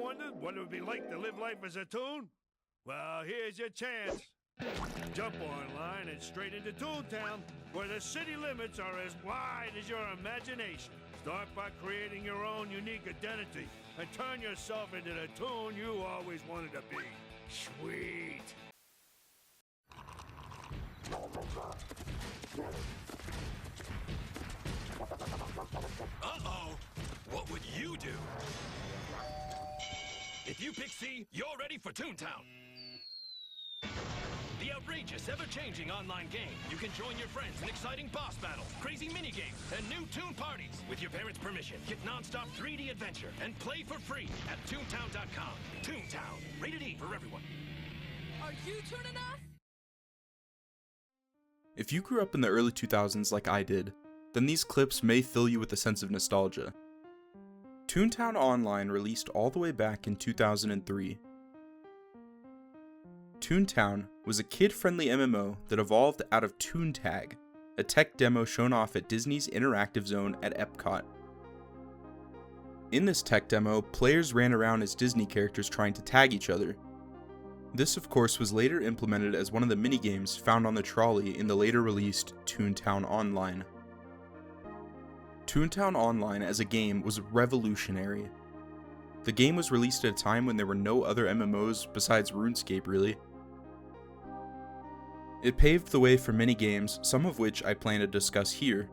wondered what it would be like to live life as a toon? Well, here's your chance. Jump online and straight into Toontown, where the city limits are as wide as your imagination. Start by creating your own unique identity and turn yourself into the toon you always wanted to be. Sweet. Uh-oh! What would you do? If you pick C, you're ready for Toontown. The outrageous, ever-changing online game. You can join your friends in exciting boss battles, crazy mini-games, and new Toon parties. With your parents' permission, get non-stop 3D adventure and play for free at Toontown.com. Toontown, rated E for everyone. Are you Toon enough? If you grew up in the early 2000s like I did, then these clips may fill you with a sense of nostalgia. Toontown Online released all the way back in 2003. Toontown was a kid-friendly MMO that evolved out of Toontag, a tech demo shown off at Disney's Interactive Zone at Epcot. In this tech demo, players ran around as Disney characters trying to tag each other. This, of course, was later implemented as one of the minigames found on the trolley in the later released Toontown Online. Toontown Online as a game was revolutionary. The game was released at a time when there were no other MMOs besides RuneScape really. It paved the way for many games, some of which I plan to discuss here.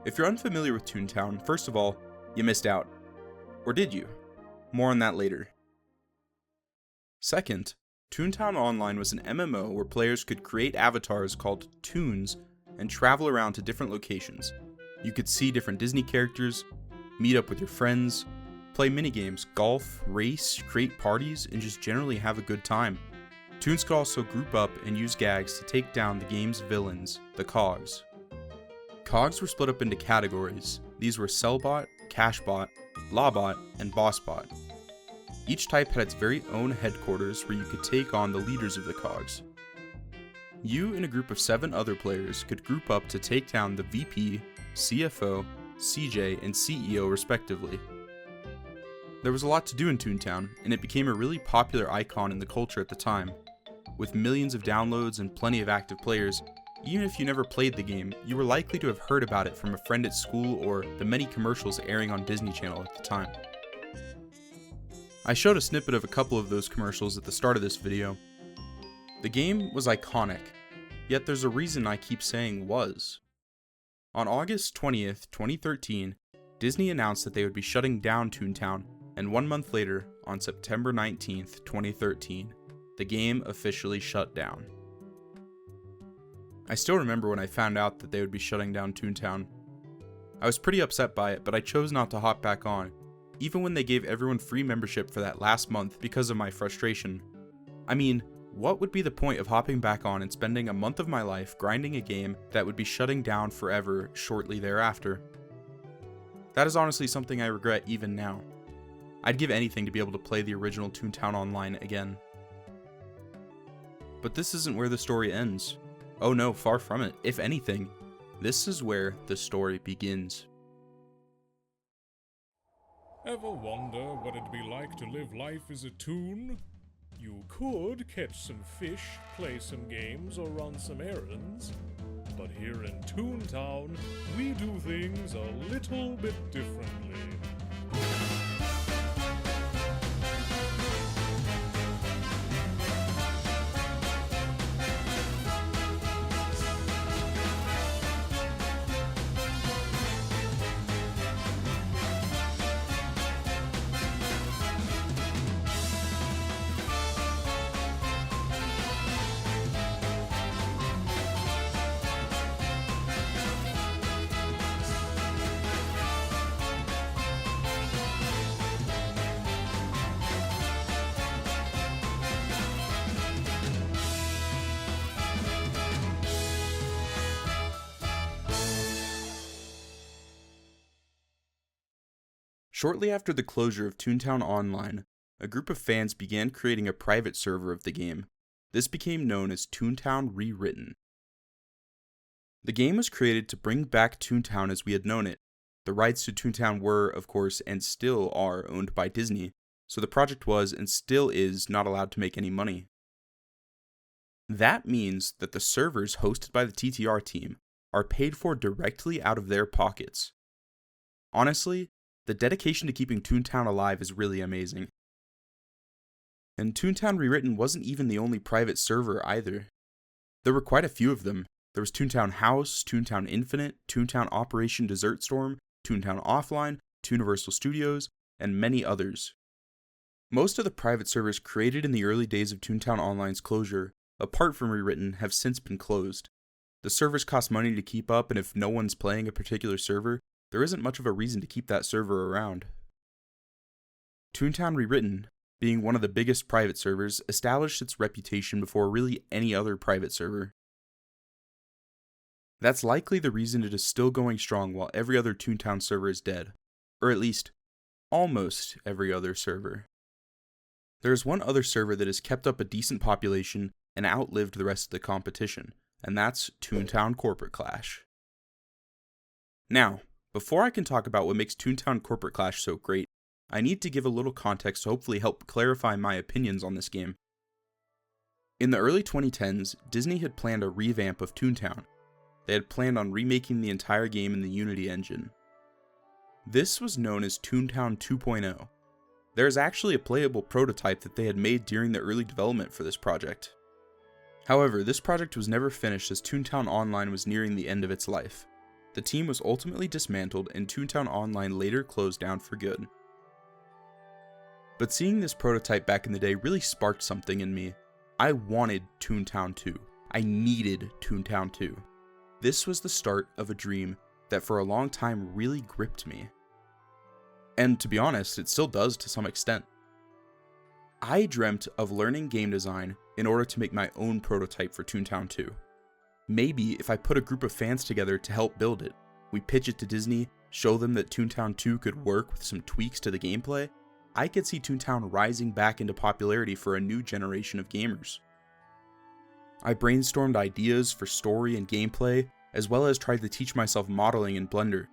If you're unfamiliar with Toontown, first of all, you missed out. Or did you? More on that later. Second, Toontown Online was an MMO where players could create avatars called Toons and travel around to different locations. You could see different Disney characters, meet up with your friends, play minigames, golf, race, create parties, and just generally have a good time. Toons could also group up and use gags to take down the game's villains, the Cogs. Cogs were split up into categories. These were Sellbot, Cashbot, Lawbot, and Bossbot. Each type had its very own headquarters where you could take on the leaders of the Cogs. You and a group of 7 other players could group up to take down the VP, CFO, CJ, and CEO respectively. There was a lot to do in Toontown, and it became a really popular icon in the culture at the time. With millions of downloads and plenty of active players, even if you never played the game, you were likely to have heard about it from a friend at school or the many commercials airing on Disney Channel at the time. I showed a snippet of a couple of those commercials at the start of this video. The game was iconic, yet there's a reason I keep saying was. On August 20th, 2013, Disney announced that they would be shutting down Toontown, and 1 month later, on September 19th, 2013, the game officially shut down. I still remember when I found out that they would be shutting down Toontown. I was pretty upset by it, but I chose not to hop back on, even when they gave everyone free membership for that last month because of my frustration. I mean, what would be the point of hopping back on and spending a month of my life grinding a game that would be shutting down forever shortly thereafter? That is honestly something I regret even now. I'd give anything to be able to play the original Toontown Online again. But this isn't where the story ends. Oh no, far from it. If anything, this is where the story begins. Ever wonder what it'd be like to live life as a toon? You could catch some fish, play some games, or run some errands. But here in Toontown, we do things a little bit differently. Shortly after the closure of Toontown Online, a group of fans began creating a private server of the game. This became known as Toontown Rewritten. The game was created to bring back Toontown as we had known it. The rights to Toontown were, of course, and still are owned by Disney, so the project was and still is not allowed to make any money. That means that the servers hosted by the TTR team are paid for directly out of their pockets. Honestly, the dedication to keeping Toontown alive is really amazing. And Toontown Rewritten wasn't even the only private server either. There were quite a few of them. There was Toontown House, Toontown Infinite, Toontown Operation Desert Storm, Toontown Offline, Tooniversal Studios, and many others. Most of the private servers created in the early days of Toontown Online's closure, apart from Rewritten, have since been closed. The servers cost money to keep up, and if no one's playing a particular server, there isn't much of a reason to keep that server around. Toontown Rewritten, being one of the biggest private servers, established its reputation before really any other private server. That's likely the reason it is still going strong while every other Toontown server is dead, or at least, almost every other server. There is one other server that has kept up a decent population and outlived the rest of the competition, and that's Toontown Corporate Clash. Now, before I can talk about what makes Toontown Corporate Clash so great, I need to give a little context to hopefully help clarify my opinions on this game. In the early 2010s, Disney had planned a revamp of Toontown. They had planned on remaking the entire game in the Unity engine. This was known as Toontown 2.0. There is actually a playable prototype that they had made during the early development for this project. However, this project was never finished as Toontown Online was nearing the end of its life. The team was ultimately dismantled and Toontown Online later closed down for good. But seeing this prototype back in the day really sparked something in me. I wanted Toontown 2. I needed Toontown 2. This was the start of a dream that for a long time really gripped me. And to be honest, it still does to some extent. I dreamt of learning game design in order to make my own prototype for Toontown 2. Maybe if I put a group of fans together to help build it, we pitch it to Disney, show them that Toontown 2 could work with some tweaks to the gameplay, I could see Toontown rising back into popularity for a new generation of gamers. I brainstormed ideas for story and gameplay, as well as tried to teach myself modeling in Blender.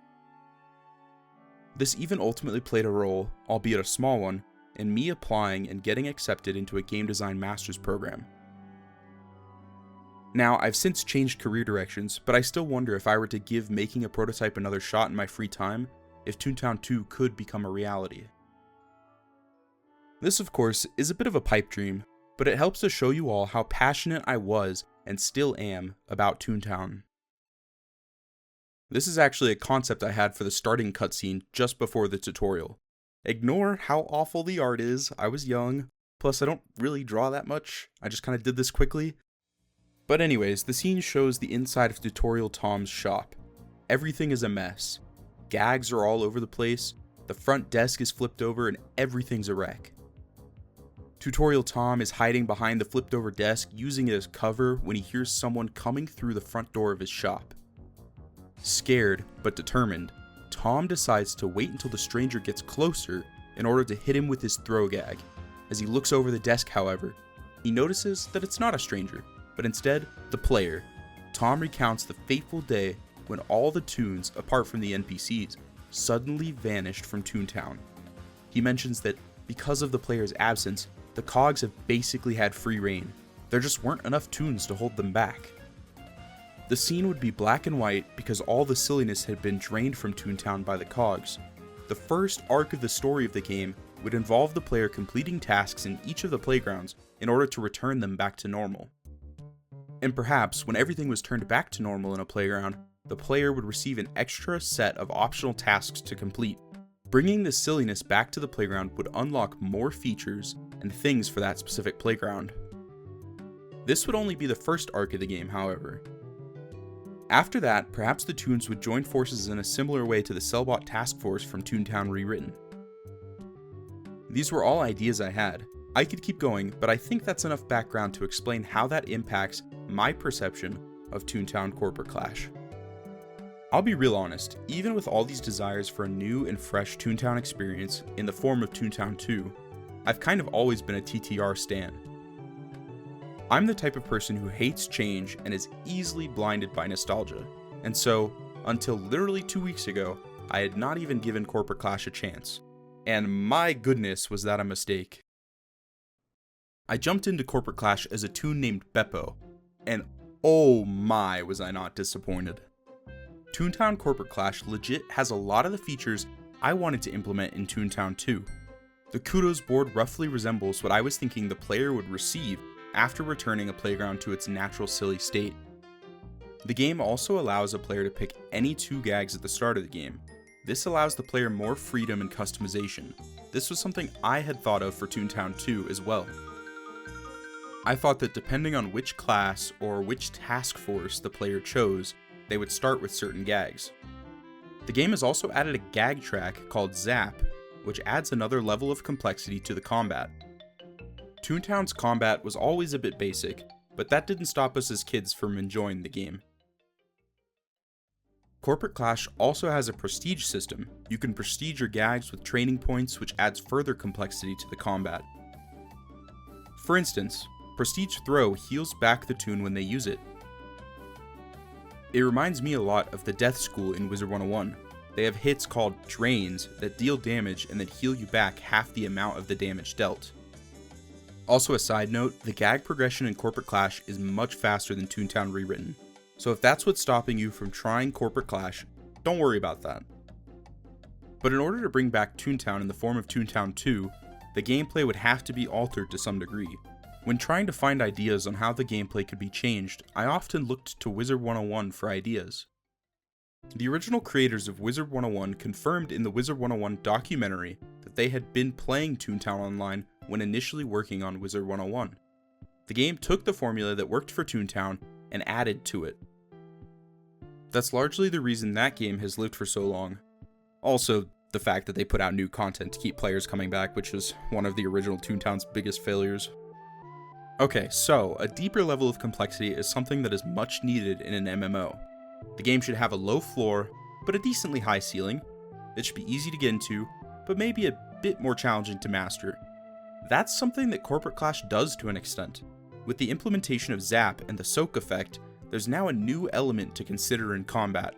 This even ultimately played a role, albeit a small one, in me applying and getting accepted into a game design master's program. Now, I've since changed career directions, but I still wonder if I were to give making a prototype another shot in my free time, if Toontown 2 could become a reality. This, of course, is a bit of a pipe dream, but it helps to show you all how passionate I was and still am about Toontown. This is actually a concept I had for the starting cutscene just before the tutorial. Ignore how awful the art is, I was young, plus I don't really draw that much, I just kind of did this quickly. But anyways, the scene shows the inside of Tutorial Tom's shop. Everything is a mess. Gags are all over the place, the front desk is flipped over, and everything's a wreck. Tutorial Tom is hiding behind the flipped over desk using it as cover when he hears someone coming through the front door of his shop. Scared, but determined, Tom decides to wait until the stranger gets closer in order to hit him with his throw gag. As he looks over the desk, however, he notices that it's not a stranger, but instead, the player. Tom recounts the fateful day when all the toons, apart from the NPCs, suddenly vanished from Toontown. He mentions that because of the player's absence, the cogs have basically had free reign. There just weren't enough toons to hold them back. The scene would be black and white because all the silliness had been drained from Toontown by the cogs. The first arc of the story of the game would involve the player completing tasks in each of the playgrounds in order to return them back to normal. And perhaps, when everything was turned back to normal in a playground, the player would receive an extra set of optional tasks to complete. Bringing the silliness back to the playground would unlock more features and things for that specific playground. This would only be the first arc of the game, however. After that, perhaps the Toons would join forces in a similar way to the Cellbot Task Force from Toontown Rewritten. These were all ideas I had. I could keep going, but I think that's enough background to explain how that impacts my perception of Toontown Corporate Clash. I'll be real honest, even with all these desires for a new and fresh Toontown experience in the form of Toontown 2, I've kind of always been a TTR stan. I'm the type of person who hates change and is easily blinded by nostalgia, and so, until literally 2 weeks ago, I had not even given Corporate Clash a chance. And my goodness, was that a mistake. I jumped into Corporate Clash as a toon named Beppo, and oh my was I not disappointed. Toontown Corporate Clash legit has a lot of the features I wanted to implement in Toontown 2. The Kudos board roughly resembles what I was thinking the player would receive after returning a playground to its natural silly state. The game also allows a player to pick any 2 gags at the start of the game. This allows the player more freedom and customization. This was something I had thought of for Toontown 2 as well. I thought that depending on which class or which task force the player chose, they would start with certain gags. The game has also added a gag track called Zap, which adds another level of complexity to the combat. Toontown's combat was always a bit basic, but that didn't stop us as kids from enjoying the game. Corporate Clash also has a prestige system. You can prestige your gags with training points, which adds further complexity to the combat. For instance, Prestige Throw heals back the toon when they use it. It reminds me a lot of the Death School in Wizard 101. They have hits called Drains that deal damage and then heal you back half the amount of the damage dealt. Also a side note, the gag progression in Corporate Clash is much faster than Toontown Rewritten. So if that's what's stopping you from trying Corporate Clash, don't worry about that. But in order to bring back Toontown in the form of Toontown 2, the gameplay would have to be altered to some degree. When trying to find ideas on how the gameplay could be changed, I often looked to Wizard 101 for ideas. The original creators of Wizard 101 confirmed in the Wizard 101 documentary that they had been playing Toontown Online when initially working on Wizard 101. The game took the formula that worked for Toontown and added to it. That's largely the reason that game has lived for so long. Also, the fact that they put out new content to keep players coming back, which was one of the original Toontown's biggest failures. Okay, so a deeper level of complexity is something that is much needed in an MMO. The game should have a low floor, but a decently high ceiling. It should be easy to get into, but maybe a bit more challenging to master. That's something that Corporate Clash does to an extent. With the implementation of Zap and the Soak effect, there's now a new element to consider in combat.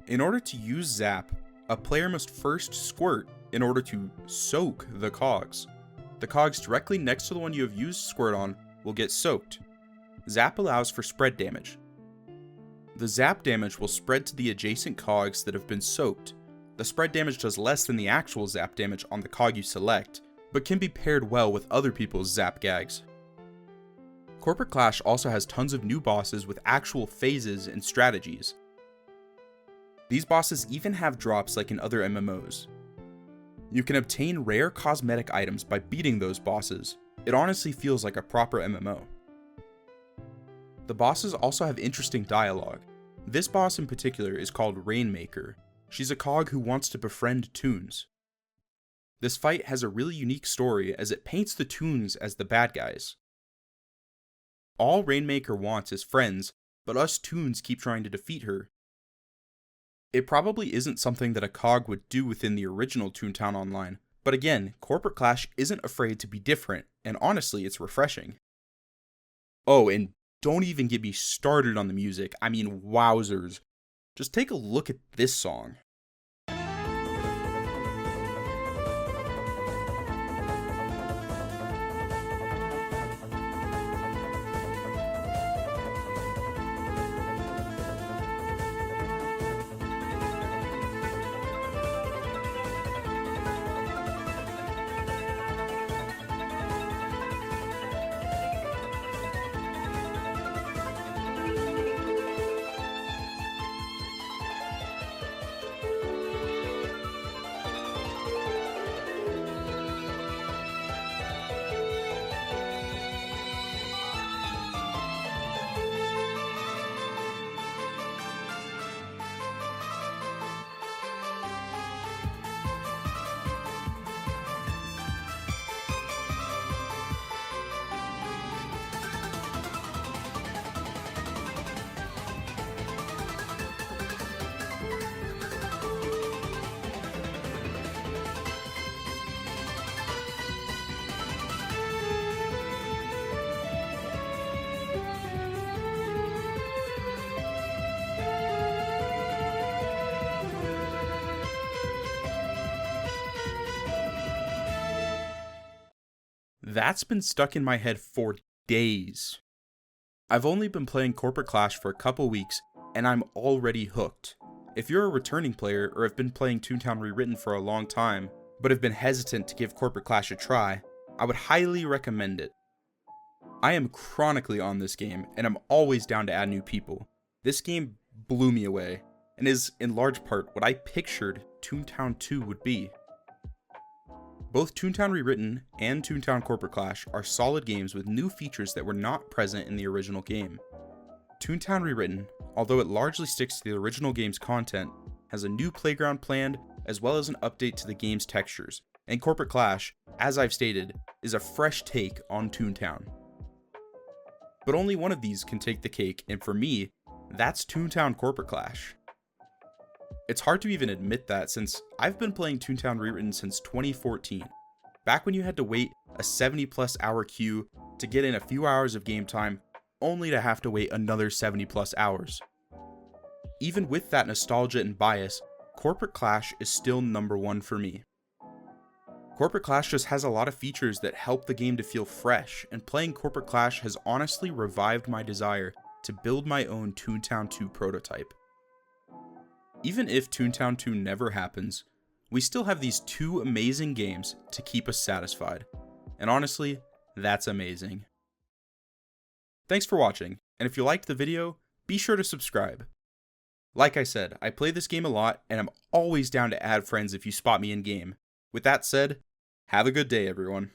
In order to use Zap, a player must first squirt in order to soak the cogs. The cogs directly next to the one you have used squirt on will get soaked. Zap allows for spread damage. The zap damage will spread to the adjacent cogs that have been soaked. The spread damage does less than the actual zap damage on the cog you select, but can be paired well with other people's zap gags. Corporate Clash also has tons of new bosses with actual phases and strategies. These bosses even have drops like in other MMOs. You can obtain rare cosmetic items by beating those bosses. It honestly feels like a proper MMO. The bosses also have interesting dialogue. This boss in particular is called Rainmaker. She's a cog who wants to befriend toons. This fight has a really unique story as it paints the toons as the bad guys. All Rainmaker wants is friends, but us toons keep trying to defeat her. It probably isn't something that a cog would do within the original Toontown Online, but again, Corporate Clash isn't afraid to be different, and honestly, it's refreshing. Oh, and don't even get me started on the music. I mean, wowzers. Just take a look at this song. That's been stuck in my head for days. I've only been playing Corporate Clash for a couple weeks, and I'm already hooked. If you're a returning player or have been playing Toontown Rewritten for a long time, but have been hesitant to give Corporate Clash a try, I would highly recommend it. I am chronically on this game, and I'm always down to add new people. This game blew me away, and is in large part what I pictured Toontown 2 would be. Both Toontown Rewritten and Toontown Corporate Clash are solid games with new features that were not present in the original game. Toontown Rewritten, although it largely sticks to the original game's content, has a new playground planned as well as an update to the game's textures, and Corporate Clash, as I've stated, is a fresh take on Toontown. But only one of these can take the cake, and for me, that's Toontown Corporate Clash. It's hard to even admit that since I've been playing Toontown Rewritten since 2014, back when you had to wait a 70+ hour queue to get in a few hours of game time, only to have to wait another 70+ hours. Even with that nostalgia and bias, Corporate Clash is still number one for me. Corporate Clash just has a lot of features that help the game to feel fresh, and playing Corporate Clash has honestly revived my desire to build my own Toontown 2 prototype. Even if Toontown 2 never happens, we still have these two amazing games to keep us satisfied. And honestly, that's amazing. Thanks for watching, and if you liked the video, be sure to subscribe. Like I said, I play this game a lot, and I'm always down to add friends if you spot me in game. With that said, have a good day, everyone.